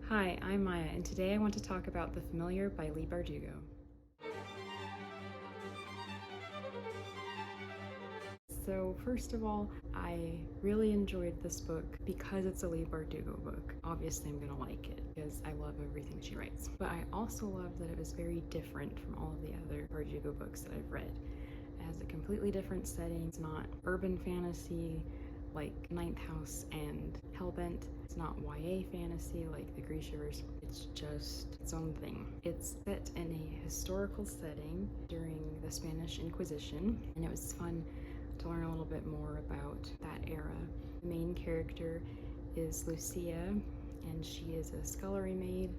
Hi, I'm Maya, and today I want to talk about The Familiar by Leigh Bardugo. So first of all, I really enjoyed this book because it's a Leigh Bardugo book. Obviously I'm gonna like it because I love everything she writes. But I also love that it was very different from all of the other Bardugo books that I've read. It has a completely different setting. It's not urban fantasy like Ninth House and Hellbent. It's not YA fantasy like the Grishaverse. It's just its own thing. It's set in a historical setting during the Spanish Inquisition, and it was fun to learn a little bit more about that era. The main character is Lucia, and she is a scullery maid,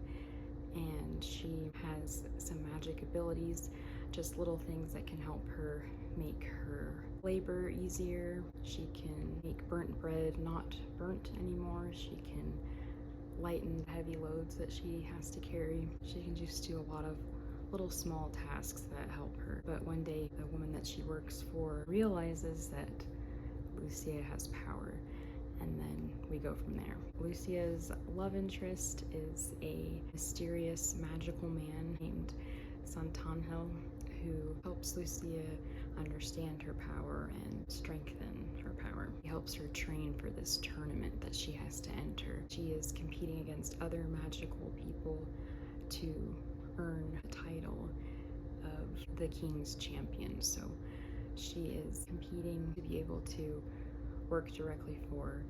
and she has some magic abilities, just little things that can help her make her labor easier. She can make burnt bread not burnt anymore. She can lighten heavy loads that she has to carry. She can just do a lot of little small tasks that help her. But one day, the woman that she works for realizes that Lucia has power, and then we go from there. Lucia's love interest is a mysterious magical man named Santangel, who helps Lucia understand her power and strengthen her power. He helps her train for this tournament that she has to enter. She is competing against other magical people to earn the title of the King's Champion. So she is competing to be able to work directly for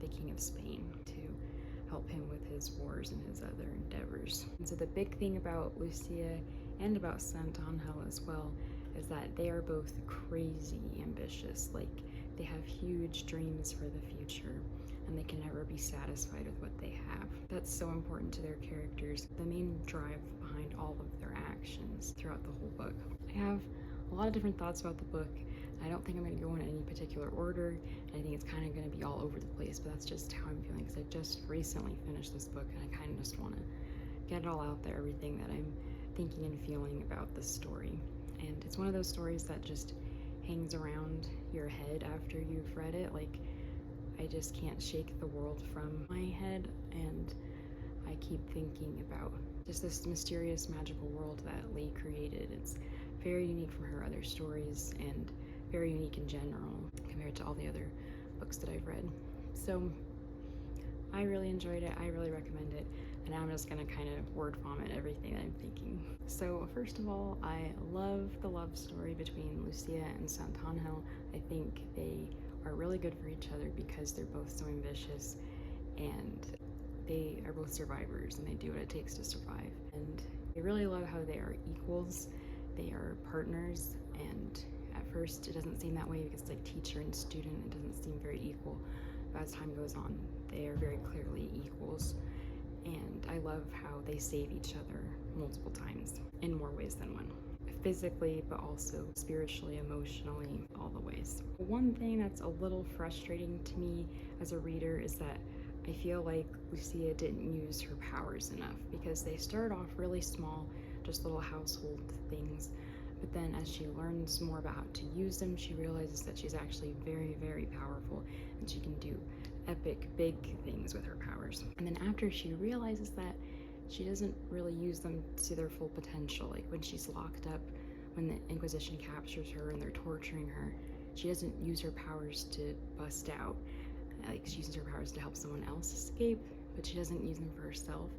the King of Spain to help him with his wars and his other endeavors. And so the big thing about Lucia and about Santangel as well is that they are both crazy ambitious. Like, they have huge dreams for the future, and they can never be satisfied with what they have. That's so important to their characters, the main drive behind all of their actions throughout the whole book. I have a lot of different thoughts about the book. I don't think I'm going to go in any particular order, and I think it's kind of going to be all over the place, but that's just how I'm feeling because I just recently finished this book, and I kind of just want to get it all out there, everything that I'm thinking and feeling about this story. And it's one of those stories that just hangs around your head after you've read it. Like, I just can't shake the world from my head, and I keep thinking about just this mysterious magical world that Leigh created. It's very unique from her other stories and very unique in general compared to all the other books that I've read. So I really enjoyed it. I really recommend it. And now I'm just gonna kind of word vomit everything that I'm thinking. So first of all, I love the love story between Lucia and Santangel. I think they are really good for each other because they're both so ambitious, and they are both survivors, and they do what it takes to survive. And I really love how they are equals. They are partners, and at first it doesn't seem that way because it's like teacher and student. It doesn't seem very equal. But as time goes on, they are very clearly equals. And I love how they save each other multiple times in more ways than one. Physically, but also spiritually, emotionally, all the ways. One thing that's a little frustrating to me as a reader is that I feel like Lucia didn't use her powers enough because they started off really small, just little household things. But then as she learns more about how to use them, she realizes that she's actually very, very powerful, and she can do epic, big things with her powers. And then after she realizes that, she doesn't really use them to their full potential. Like when she's locked up, when the Inquisition captures her and they're torturing her, she doesn't use her powers to bust out. Like, she uses her powers to help someone else escape, but she doesn't use them for herself.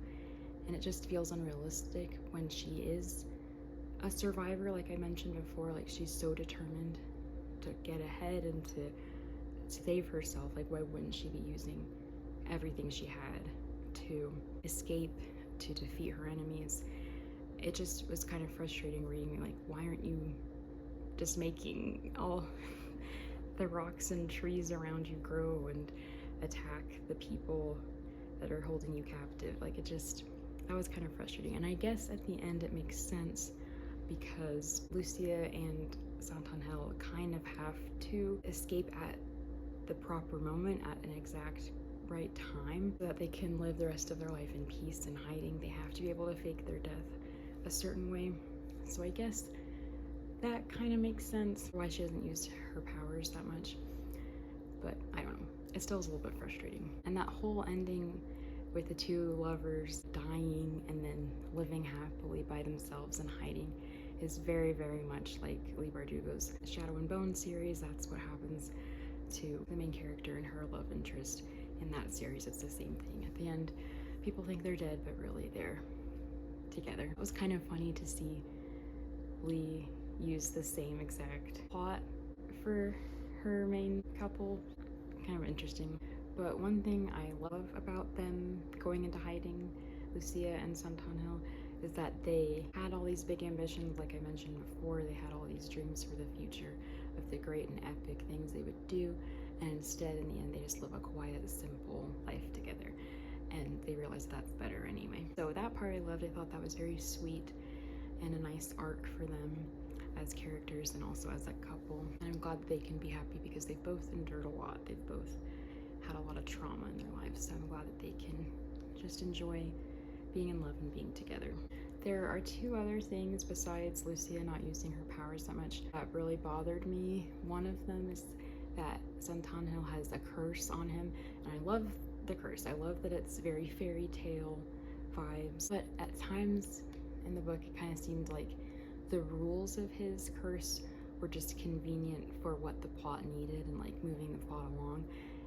And it just feels unrealistic when she is a survivor, like I mentioned before. Like, she's so determined to get ahead and to save herself. Like, why wouldn't she be using everything she had to escape, to defeat her enemies? It just was kind of frustrating reading, like, why aren't you just making all the rocks and trees around you grow and attack the people that are holding you captive? Like, that was kind of frustrating. And I guess at the end it makes sense because Lucia and Santangel kind of have to escape at the proper moment, at an exact right time, so that they can live the rest of their life in peace and hiding. They have to be able to fake their death a certain way. So I guess that kind of makes sense why she doesn't use her powers that much. But I don't know. It still is a little bit frustrating. And that whole ending with the two lovers dying and then living happily by themselves and hiding is very, very much like Leigh Bardugo's Shadow and Bone series. That's what happens to the main character and her love interest in that series. It's the same thing. At the end, people think they're dead, but really they're together. It was kind of funny to see Leigh use the same exact plot for her main couple. Kind of interesting. But one thing I love about them going into hiding, Lucia and Santanhill, is that they had all these big ambitions, like I mentioned before. They had all these dreams for the future of the great and epic things they would do, and instead, in the end, they just live a quiet, simple life together, and they realize that's better anyway. So that part I loved. I thought that was very sweet and a nice arc for them as characters and also as a couple. And I'm glad that they can be happy because they've both endured a lot. They've both had a lot of trauma in their lives, so I'm glad that they can just enjoy being in love and being together. There are two other things besides Lucia not using her powers that much that really bothered me. One of them is that Santanhill has a curse on him, and I love the curse. I love that it's very fairy tale vibes, but at times in the book it kind of seemed like the rules of his curse were just convenient for what the plot needed and like moving the plot along.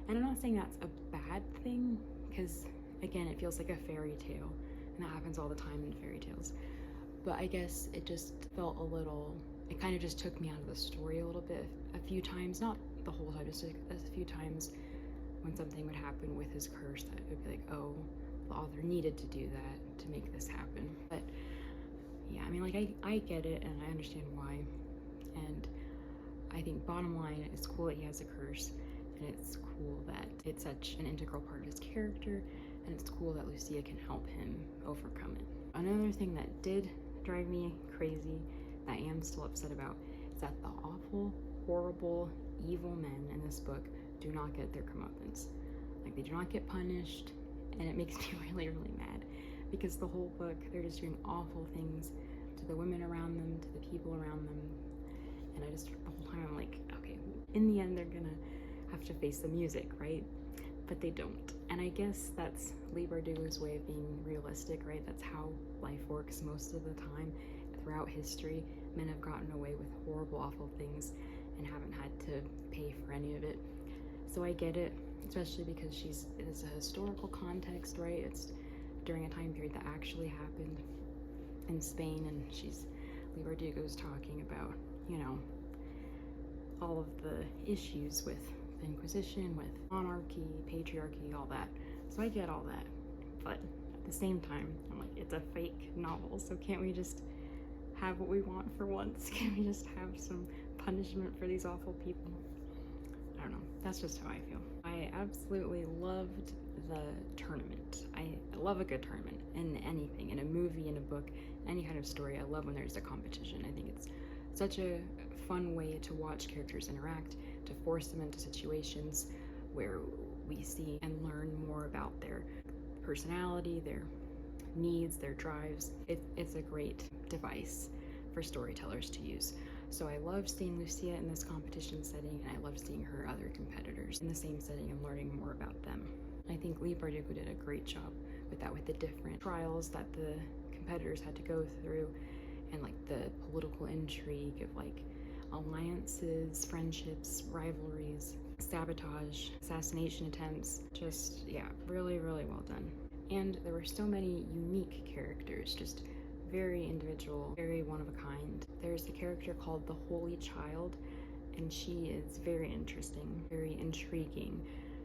And I'm not saying that's a bad thing, because again, it feels like a fairy tale, and that happens all the time in fairy tales. But I guess it just felt a little, it kind of just took me out of the story a little bit a few times, not the whole time, just a few times when something would happen with his curse that it would be like, oh, the author needed to do that to make this happen. But yeah, I mean, like, I get it and I understand why. And I think bottom line, it's cool that he has a curse, and it's cool that it's such an integral part of his character, and it's cool that Lucia can help him overcome it. Another thing that did drive me crazy, that I am still upset about, is that the awful, horrible, evil men in this book do not get their comeuppance. Like, they do not get punished, and it makes me really, really mad, because the whole book, they're just doing awful things to the women around them, to the people around them, and I just, the whole time I'm like, okay, in the end, they're gonna have to face the music, right? But they don't. And I guess that's Leigh Bardugo's way of being realistic, right? That's how life works most of the time. Throughout history, men have gotten away with horrible, awful things and haven't had to pay for any of it. So I get it, especially because it is a historical context, right? It's during a time period that actually happened in Spain, and Leigh Bardugo's talking about, you know, all of the issues with the Inquisition, with monarchy, patriarchy, all that. So I get all that. But at the same time, I'm like, it's a fake novel, so can't we just have what we want for once? Can't we just have some punishment for these awful people? I don't know. That's just how I feel. I absolutely loved the tournament. I love a good tournament in anything, in a movie, in a book, any kind of story. I love when there's a competition. I think it's such a fun way to watch characters interact, to force them into situations where we see and learn more about their personality, their needs, their drives. It's a great device for storytellers to use. So I love seeing Lucia in this competition setting, and I love seeing her other competitors in the same setting and learning more about them. I think Leigh Bardugo did a great job with that, with the different trials that the competitors had to go through, and like the political intrigue of like alliances, friendships, rivalries, sabotage, assassination attempts. Just, yeah, really, really well done. And there were so many unique characters, just very individual, very one of a kind. There's a character called the Holy Child, and she is very interesting, very intriguing,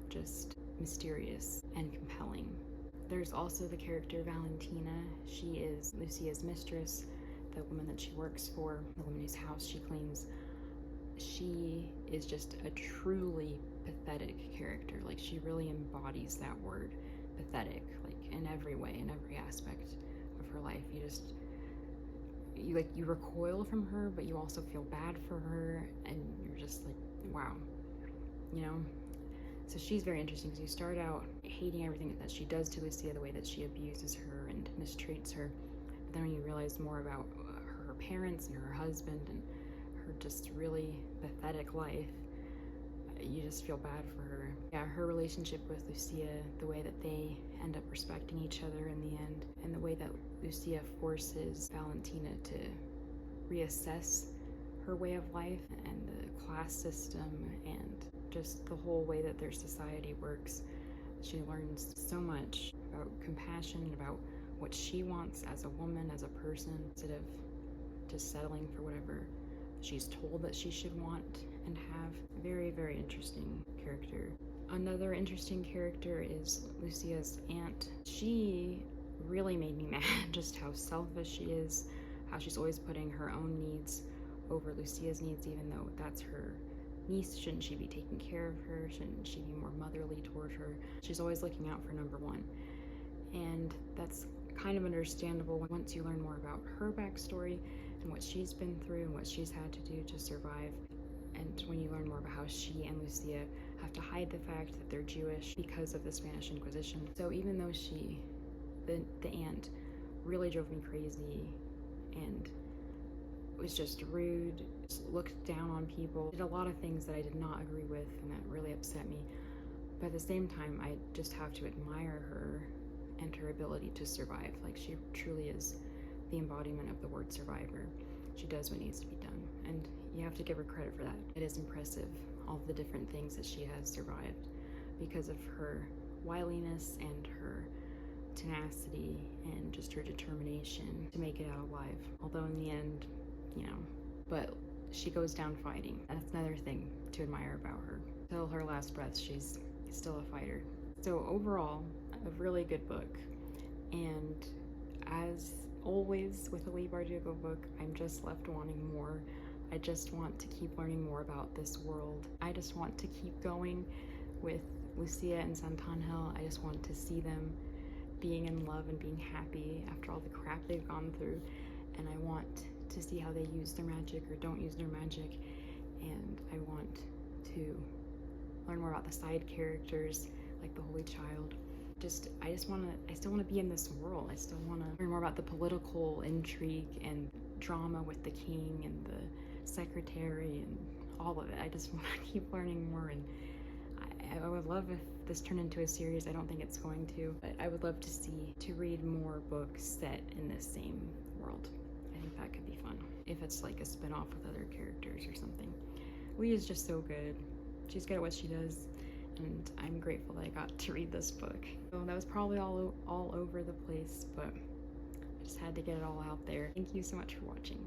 just mysterious and compelling. There's also the character Valentina. She is Lucia's mistress, the woman that she works for, the woman whose house she cleans. She is just a truly pathetic character. Like, she really embodies that word, pathetic, like in every way, in every aspect of her life. You recoil from her, but you also feel bad for her, and you're just like, wow, you know? So she's very interesting, because you start out hating everything that she does to Lucia, the way that she abuses her and mistreats her, but then when you realize more about her parents and her husband and her just really pathetic life, you just feel bad for her. Yeah, her relationship with Lucia, the way that they end up respecting each other in the end, and the way that Lucia forces Valentina to reassess her way of life and the class system and just the whole way that their society works. She learns so much about compassion, about what she wants as a woman, as a person, instead of just settling for whatever she's told that she should want and have. Very, very interesting character. Another interesting character is Lucia's aunt. She really made me mad just how selfish she is, how she's always putting her own needs over Lucia's needs, even though that's her niece. Shouldn't she be taking care of her? Shouldn't she be more motherly toward her? She's always looking out for number one. And that's kind of understandable once you learn more about her backstory and what she's been through and what she's had to do to survive. And when you learn more about how she and Lucia have to hide the fact that they're Jewish because of the Spanish Inquisition. So even though the aunt really drove me crazy and was just rude, looked down on people, did a lot of things that I did not agree with and that really upset me. But at the same time, I just have to admire her and her ability to survive. Like, she truly is the embodiment of the word survivor. She does what needs to be done, and you have to give her credit for that. It is impressive, all the different things that she has survived because of her wiliness and her tenacity and just her determination to make it out alive. Although in the end, but she goes down fighting. That's another thing to admire about her. Till her last breath, she's still a fighter. So overall, a really good book. And as always with a Leigh Bardugo book, I'm just left wanting more. I just want to keep learning more about this world. I just want to keep going with Lucia and Santangel. I just want to see them being in love and being happy after all the crap they've gone through. And I want to see how they use their magic or don't use their magic. And I want to learn more about the side characters, like the Holy Child. I still want to be in this world. I still want to learn more about the political intrigue and drama with the king and the secretary and all of it. I just want to keep learning more, and I would love if this turned into a series. I don't think it's going to, but I would love to read more books set in this same world. I think that could be fun. If it's like a spin-off with other characters or something. Leigh is just so good. She's good at what she does, and I'm grateful that I got to read this book. So that was probably all over the place, but I just had to get it all out there. Thank you so much for watching.